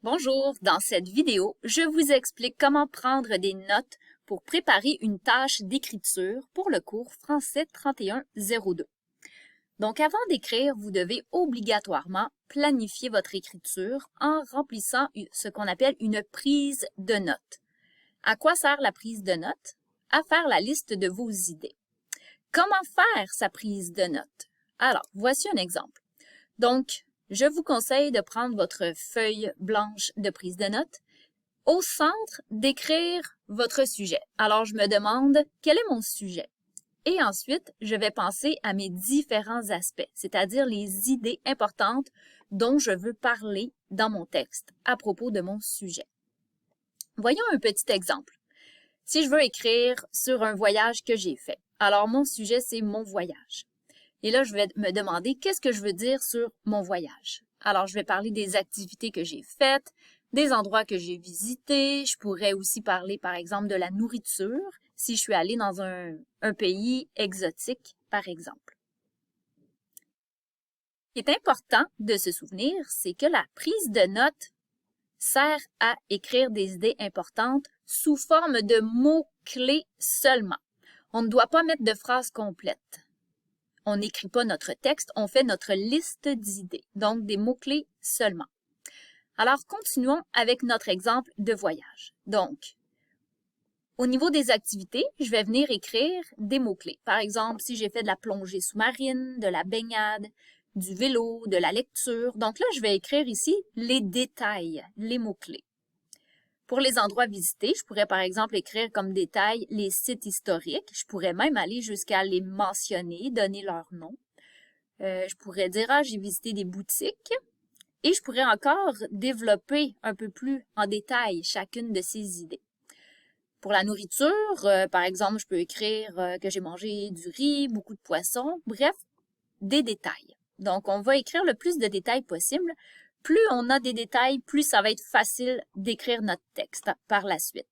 Bonjour, dans cette vidéo, je vous explique comment prendre des notes pour préparer une tâche d'écriture pour le cours Français 3102. Donc avant d'écrire, vous devez obligatoirement planifier votre écriture en remplissant ce qu'on appelle une prise de notes. À quoi sert la prise de notes? À faire la liste de vos idées. Comment faire sa prise de notes? Alors, voici un exemple. Donc, je vous conseille de prendre votre feuille blanche de prise de notes. Au centre, d'écrire votre sujet. Alors, je me demande, quel est mon sujet? Et ensuite, je vais penser à mes différents aspects, c'est-à-dire les idées importantes dont je veux parler dans mon texte à propos de mon sujet. Voyons un petit exemple. Si je veux écrire sur un voyage que j'ai fait, alors mon sujet, c'est mon voyage. Et là, je vais me demander qu'est-ce que je veux dire sur mon voyage. Alors, je vais parler des activités que j'ai faites, des endroits que j'ai visités. Je pourrais aussi parler, par exemple, de la nourriture, si je suis allée dans un pays exotique, par exemple. Ce qui est important de se souvenir, c'est que la prise de notes sert à écrire des idées importantes sous forme de mots-clés seulement. On ne doit pas mettre de phrases complètes. On n'écrit pas notre texte, on fait notre liste d'idées, donc des mots-clés seulement. Alors, continuons avec notre exemple de voyage. Donc, au niveau des activités, je vais venir écrire des mots-clés. Par exemple, si j'ai fait de la plongée sous-marine, de la baignade, du vélo, de la lecture. Donc là, je vais écrire ici les détails, les mots-clés. Pour les endroits visités, je pourrais par exemple écrire comme détail les sites historiques. Je pourrais même aller jusqu'à les mentionner, donner leur nom. Je pourrais dire, j'ai visité des boutiques. Et je pourrais encore développer un peu plus en détail chacune de ces idées. Pour la nourriture, par exemple, je peux écrire que j'ai mangé du riz, beaucoup de poissons, bref, des détails. Donc, on va écrire le plus de détails possible. Plus on a des détails, plus ça va être facile d'écrire notre texte par la suite.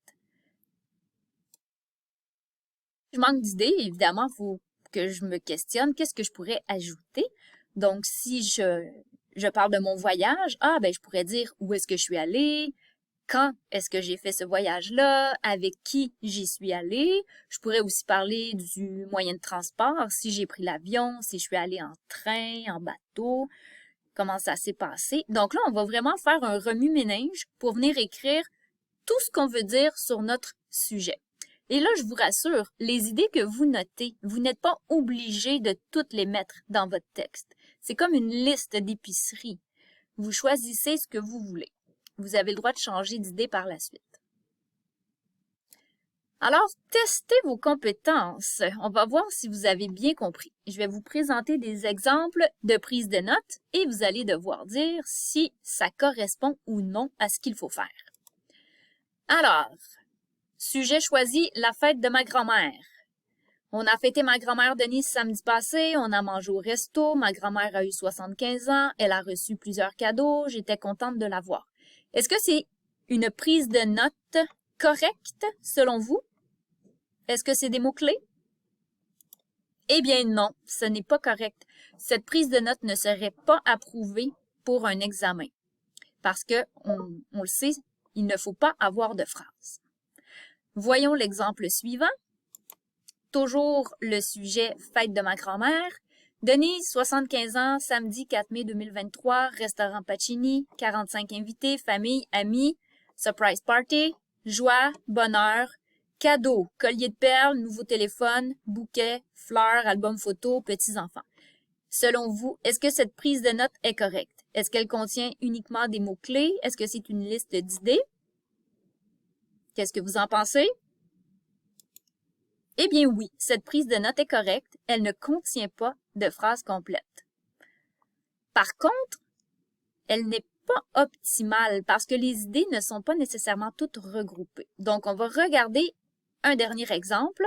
Je manque d'idées, évidemment, il faut que je me questionne qu'est-ce que je pourrais ajouter. Donc, si je parle de mon voyage, je pourrais dire où est-ce que je suis allée, quand est-ce que j'ai fait ce voyage-là, avec qui j'y suis allée. Je pourrais aussi parler du moyen de transport, si j'ai pris l'avion, si je suis allée en train, en bateau, comment ça s'est passé. Donc là, on va vraiment faire un remue-ménage pour venir écrire tout ce qu'on veut dire sur notre sujet. Et là, je vous rassure, les idées que vous notez, vous n'êtes pas obligé de toutes les mettre dans votre texte. C'est comme une liste d'épicerie. Vous choisissez ce que vous voulez. Vous avez le droit de changer d'idée par la suite. Alors, testez vos compétences. On va voir si vous avez bien compris. Je vais vous présenter des exemples de prise de notes et vous allez devoir dire si ça correspond ou non à ce qu'il faut faire. Alors, sujet choisi, la fête de ma grand-mère. On a fêté ma grand-mère Denise samedi passé, on a mangé au resto, ma grand-mère a eu 75 ans, elle a reçu plusieurs cadeaux, j'étais contente de la voir. Est-ce que c'est une prise de notes correcte selon vous? Est-ce que c'est des mots-clés? Eh bien non, ce n'est pas correct. Cette prise de notes ne serait pas approuvée pour un examen parce que, on le sait, il ne faut pas avoir de phrase. Voyons l'exemple suivant. Toujours le sujet fête de ma grand-mère. Denise, 75 ans, samedi 4 mai 2023, restaurant Pacini, 45 invités, famille, amis, surprise party, joie, bonheur, cadeau, collier de perles, nouveau téléphone, bouquet, fleurs, album photo, petits-enfants. Selon vous, est-ce que cette prise de notes est correcte? Est-ce qu'elle contient uniquement des mots-clés? Est-ce que c'est une liste d'idées? Qu'est-ce que vous en pensez? Eh bien oui, cette prise de notes est correcte, elle ne contient pas de phrase complète. Par contre, elle n'est pas optimale parce que les idées ne sont pas nécessairement toutes regroupées. Donc, on va regarder un dernier exemple.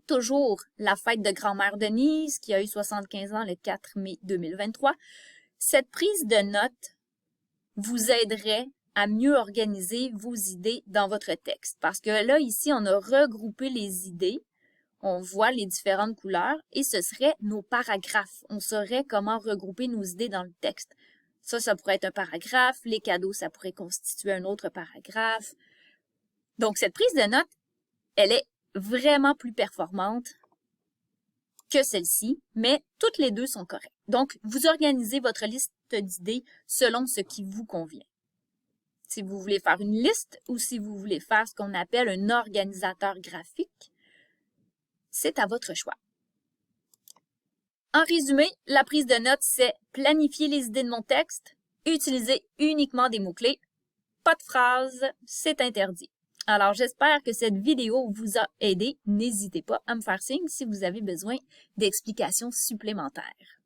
Toujours la fête de grand-mère Denise qui a eu 75 ans le 4 mai 2023. Cette prise de notes vous aiderait à mieux organiser vos idées dans votre texte. Parce que là, ici, on a regroupé les idées, on voit les différentes couleurs et ce serait nos paragraphes. On saurait comment regrouper nos idées dans le texte. Ça pourrait être un paragraphe. Les cadeaux, ça pourrait constituer un autre paragraphe. Donc, cette prise de notes, elle est vraiment plus performante que celle-ci, mais toutes les deux sont correctes. Donc, vous organisez votre liste d'idées selon ce qui vous convient. Si vous voulez faire une liste ou si vous voulez faire ce qu'on appelle un organisateur graphique, c'est à votre choix. En résumé, la prise de notes, c'est planifier les idées de mon texte, utiliser uniquement des mots-clés, pas de phrases, c'est interdit. Alors, j'espère que cette vidéo vous a aidé. N'hésitez pas à me faire signe si vous avez besoin d'explications supplémentaires.